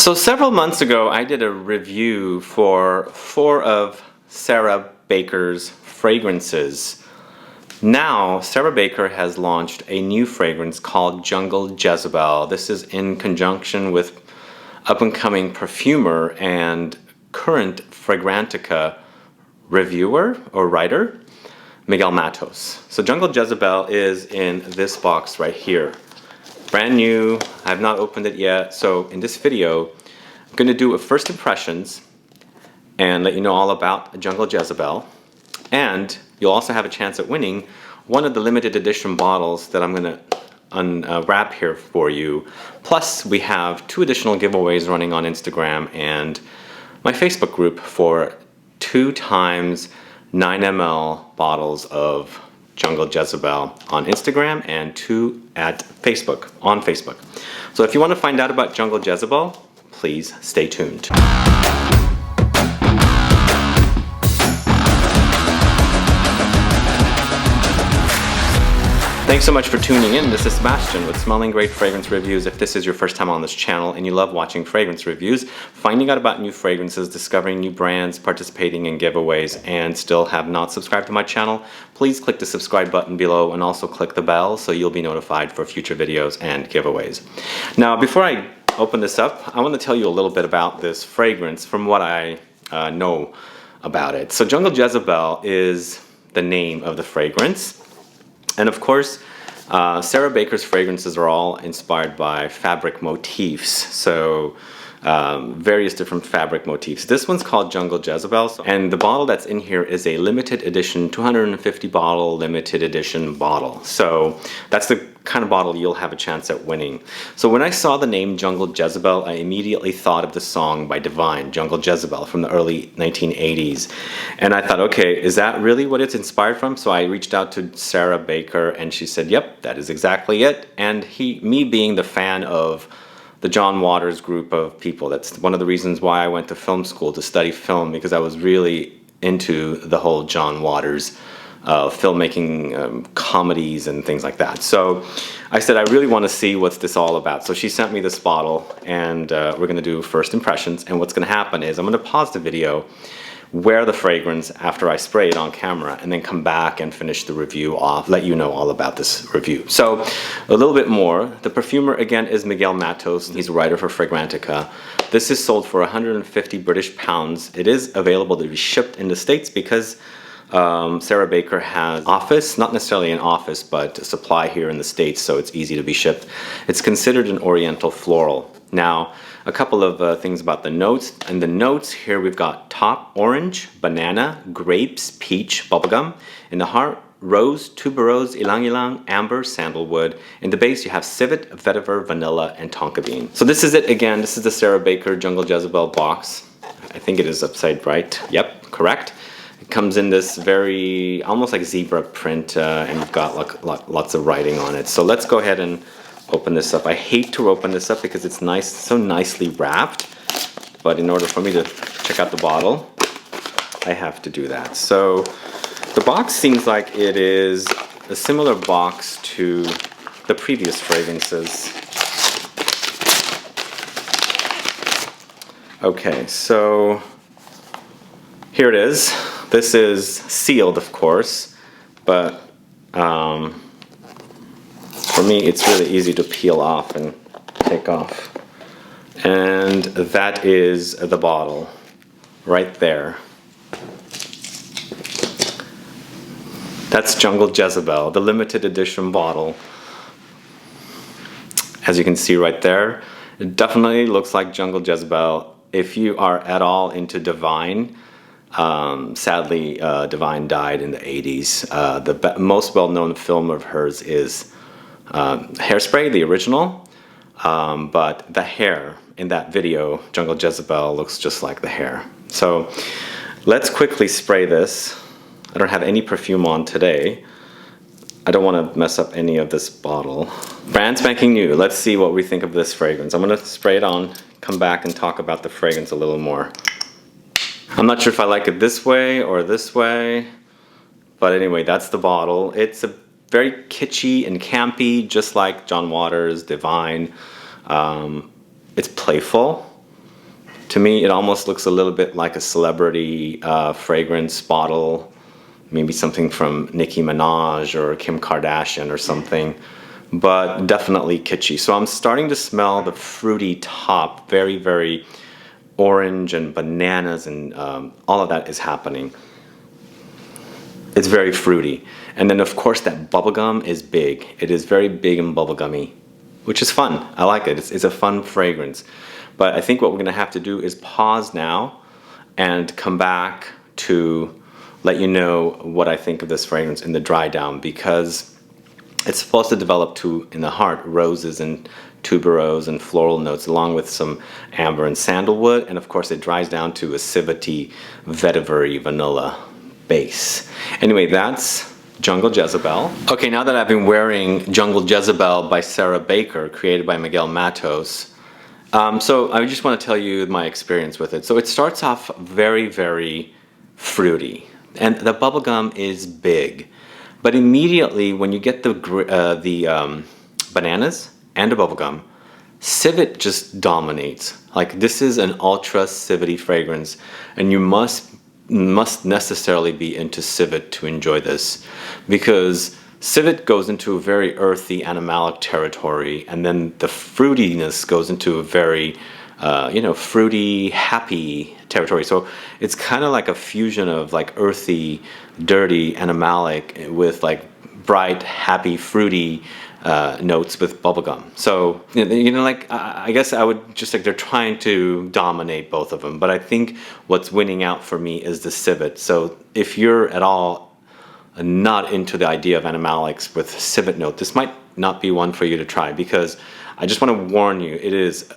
So several months ago, I did a review for 4 of Sarah Baker's fragrances. Now, Sarah Baker has launched a new fragrance called Jungle Jezebel. This is in conjunction with up-and-coming perfumer and current Fragrantica reviewer or writer, Miguel Matos. So Jungle Jezebel is in this box right here. Brand new, I have not opened it yet. So in this video, I'm going to do a first impressions and let you know all about Jungle Jezebel. And you'll also have a chance at winning one of the limited edition bottles that I'm going to unwrap here for you. Plus, we have 2 additional giveaways running on Instagram and my Facebook group for 2 times 9 ml bottles of Jungle Jezebel on Instagram and 2 at Facebook, on Facebook. So if you want to find out about Jungle Jezebel, please stay tuned. Thanks so much for tuning in. This is Sebastian with Smelling Great Fragrance Reviews. If this is your first time on this channel and you love watching fragrance reviews, finding out about new fragrances, discovering new brands, participating in giveaways, and still have not subscribed to my channel, please click the subscribe button below and also click the bell so you'll be notified for future videos and giveaways. Now, before I open this up, I want to tell you a little bit about this fragrance from what I know about it. So Jungle Jezebel is the name of the fragrance. And of course, Sarah Baker's fragrances are all inspired by fabric motifs. So various different fabric motifs. This one's called Jungle Jezebel. And the bottle that's in here is a limited edition, 250 bottle limited edition bottle. So that's the kind of bottle you'll have a chance at winning. So when I saw the name Jungle Jezebel, I immediately thought of the song by Divine, Jungle Jezebel, from the early 1980s. And I thought, okay, is that really what it's inspired from? So I reached out to Sarah Baker and she said, yep, that is exactly it. And me being the fan of the John Waters group of people, that's one of the reasons why I went to film school to study film, because I was really into the whole John Waters filmmaking, comedies and things like that. So I said, I really want to see what's this all about. So she sent me this bottle and we're going to do first impressions. And what's going to happen is I'm going to pause the video, wear the fragrance after I spray it on camera, and then come back and finish the review off, let you know all about this review. So a little bit more. The perfumer again is Miguel Matos. He's a writer for Fragrantica. This is sold for 150 British pounds. It is available to be shipped in the States because Sarah Baker has office, not necessarily an office, but a supply here in the States, so it's easy to be shipped. It's considered an Oriental floral. Now, a couple of things about the notes. In the notes here we've got top orange, banana, grapes, peach, bubblegum. In the heart, rose, tuberose, ylang ylang, amber, sandalwood. In the base you have civet, vetiver, vanilla, and tonka bean. So this is it again. This is the Sarah Baker Jungle Jezebel box. I think it is upside right. Yep, correct. It comes in this very, almost like zebra print, and you've got lots of writing on it. So let's go ahead and open this up. I hate to open this up because it's nice, so nicely wrapped, but in order for me to check out the bottle, I have to do that. So the box seems like it is a similar box to the previous fragrances. Okay, so here it is. This is sealed, of course, but for me, it's really easy to peel off and take off. And that is the bottle right there. That's Jungle Jezebel, the limited edition bottle. As you can see right there, it definitely looks like Jungle Jezebel. If you are at all into Divine, sadly, Divine died in the 80s. The most well-known film of hers is Hairspray, the original, but the hair in that video, Jungle Jezebel, looks just like the hair. So let's quickly spray this. I don't have any perfume on today. I don't want to mess up any of this bottle. Brand spanking new. Let's see what we think of this fragrance. I'm going to spray it on, come back and talk about the fragrance a little more. I'm not sure if I like it this way or this way, but anyway, that's the bottle. It's a very kitschy and campy, just like John Waters, Divine. It's playful. To me, it almost looks a little bit like a celebrity fragrance bottle, maybe something from Nicki Minaj or Kim Kardashian or something, but definitely kitschy. So I'm starting to smell the fruity top, very, very orange and bananas, and all of that is happening. It's very fruity. And then of course that bubblegum is big. It is very big and bubblegummy, which is fun. I like it. It's a fun fragrance. But I think what we're gonna have to do is pause now and come back to let you know what I think of this fragrance in the dry down, because it's supposed to develop in the heart roses and tuberose and floral notes, along with some amber and sandalwood, and of course it dries down to acidity, vetiver, vanilla base. Anyway, that's Jungle Jezebel. Okay, now that I've been wearing Jungle Jezebel by Sarah Baker, created by Miguel Matos, so I just want to tell you my experience with it. So it starts off very, very fruity, and the bubblegum is big. But immediately when you get the bananas and the bubblegum, civet just dominates. Like, this is an ultra civety fragrance, and you must necessarily be into civet to enjoy this, because civet goes into a very earthy animalic territory, and then the fruitiness goes into a very fruity, happy territory. So it's kind of like a fusion of like earthy, dirty, animalic with like bright, happy, fruity notes with bubblegum. So, like, I guess I would just like, they're trying to dominate both of them, but I think what's winning out for me is the civet. So if you're at all not into the idea of animalics with civet note, this might not be one for you to try, because I just want to warn you, it is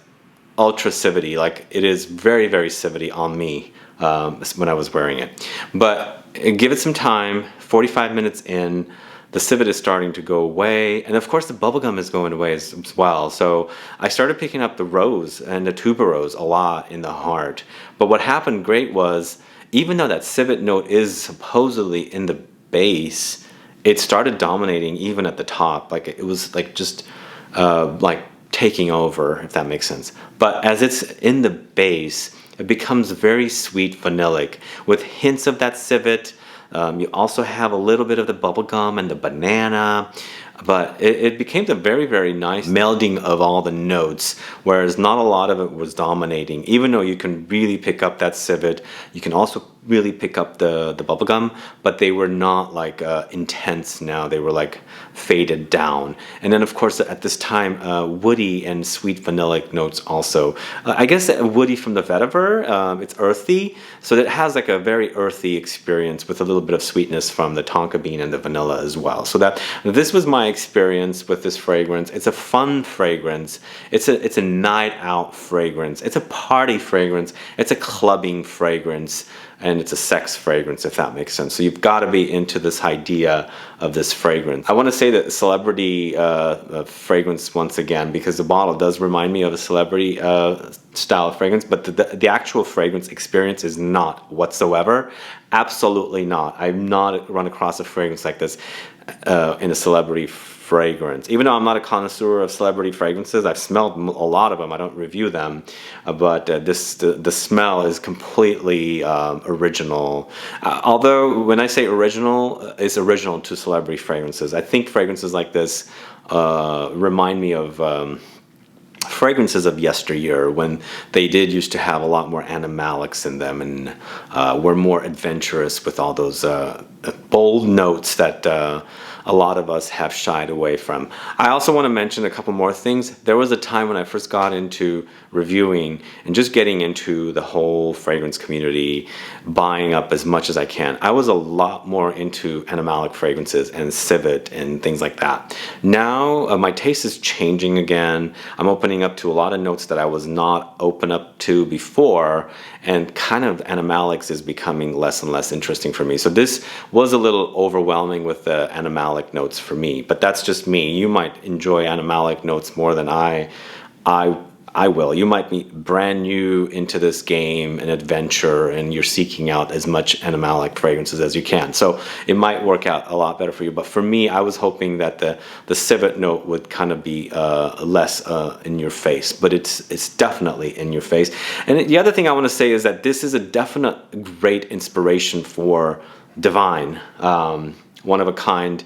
ultra civety. Like, it is very, very civety on me when I was wearing it. But give it some time. 45 minutes in, the civet is starting to go away, and of course the bubblegum is going away as well. So I started picking up the rose and the tuberose a lot in the heart. But what happened great was, even though that civet note is supposedly in the base, it started dominating even at the top. Like, it was like just like taking over, if that makes sense. But as it's in the base, it becomes very sweet vanillic with hints of that civet. You also have a little bit of the bubblegum and the banana, but it became a very, very nice melding of all the notes, whereas not a lot of it was dominating. Even though you can really pick up that civet, you can also really pick up the bubblegum, but they were not like intense now. They were like faded down. And then of course at this time, woody and sweet vanillic notes also. I guess woody from the vetiver, it's earthy, so it has like a very earthy experience with a little bit of sweetness from the tonka bean and the vanilla as well. So this was my experience with this fragrance. It's a fun fragrance. It's a night out fragrance. It's a party fragrance. It's a clubbing fragrance. And it's a sex fragrance, if that makes sense. So you've got to be into this idea of this fragrance. I want to say that celebrity fragrance once again, because the bottle does remind me of a celebrity style of fragrance, but the actual fragrance experience is not whatsoever. Absolutely not. I've not run across a fragrance like this in a celebrity fragrance. Even though I'm not a connoisseur of celebrity fragrances, I've smelled a lot of them. I don't review them, but the smell is completely original. Although when I say original, it's original to celebrity fragrances. I think fragrances like this remind me of fragrances of yesteryear, when they did used to have a lot more animalics in them, and were more adventurous with all those bold notes that a lot of us have shied away from. I also want to mention a couple more things. There was a time when I first got into reviewing and just getting into the whole fragrance community, buying up as much as I can. I was a lot more into animalic fragrances and civet and things like that. Now my taste is changing again. I'm opening up to a lot of notes that I was not open up to before, and kind of animalics is becoming less and less interesting for me. So this was a little overwhelming with the animalic notes for me, but that's just me. You might enjoy animalic notes more than I I will. You might be brand new into this game and adventure, and you're seeking out as much animalic fragrances as you can. So it might work out a lot better for you. But for me, I was hoping that the civet note would kind of be less in your face, but it's definitely in your face. And the other thing I want to say is that this is a definite great inspiration for Divine, one of a kind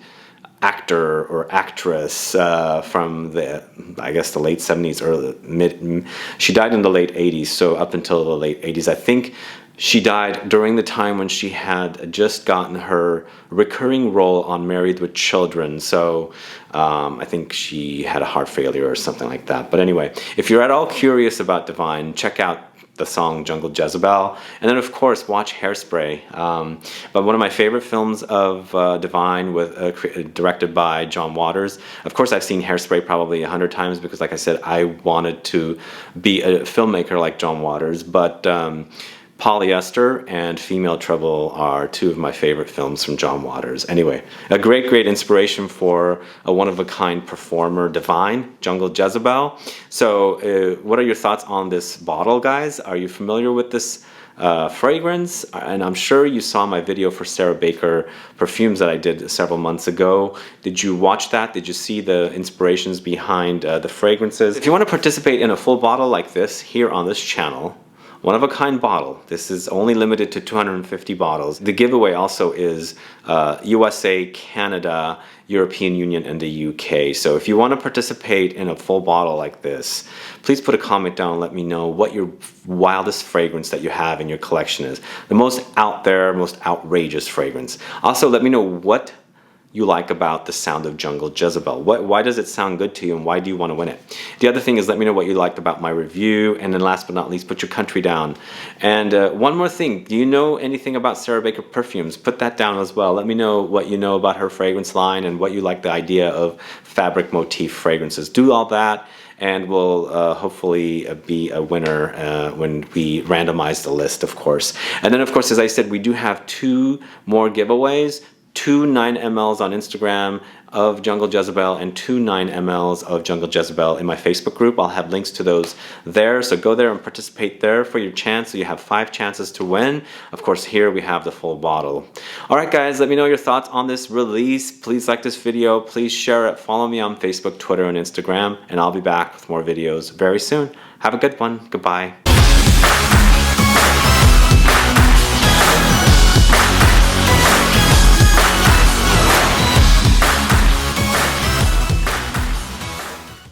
actor or actress from the, I guess, the late 70s or mid. She died in the late 80s, so up until the late 80s. I think she died during the time when she had just gotten her recurring role on Married with Children. So I think she had a heart failure or something like that. But anyway, if you're at all curious about Divine, check out the song Jungle Jezebel, and then of course watch Hairspray. But one of my favorite films of Divine, directed by John Waters. Of course I've seen Hairspray probably 100 times because, like I said, I wanted to be a filmmaker like John Waters. But Polyester and Female Trouble are two of my favorite films from John Waters. Anyway, a great inspiration for a one-of-a-kind performer, Divine, Jungle Jezebel. So what are your thoughts on this bottle, guys? Are you familiar with this fragrance? And I'm sure you saw my video for Sarah Baker Perfumes that I did several months ago. Did you watch that? Did you see the inspirations behind the fragrances? If you want to participate in a full bottle like this here on this channel, one-of-a-kind bottle. This is only limited to 250 bottles. The giveaway also is USA, Canada, European Union, and the UK. So if you want to participate in a full bottle like this, please put a comment down and let me know what your wildest fragrance that you have in your collection is. The most out there, most outrageous fragrance. Also, let me know what you like about the sound of Jungle Jezebel. Why does it sound good to you, and why do you want to win it? The other thing is, let me know what you liked about my review, and then last but not least, put your country down. And one more thing, do you know anything about Sarah Baker Perfumes? Put that down as well. Let me know what you know about her fragrance line and what you like the idea of fabric motif fragrances. Do all that, and we'll hopefully be a winner when we randomize the list, of course. And then, of course, as I said, we do have 2 more giveaways. 2 9 mLs on Instagram of Jungle Jezebel and 2 9 mLs of Jungle Jezebel in my Facebook group. I'll have links to those there, so go there and participate there for your chance. So you have 5 chances to win. Of course, here we have the full bottle. All right, guys, let me know your thoughts on this release. Please like this video. Please share it. Follow me on Facebook, Twitter, and Instagram, and I'll be back with more videos very soon. Have a good one. Goodbye.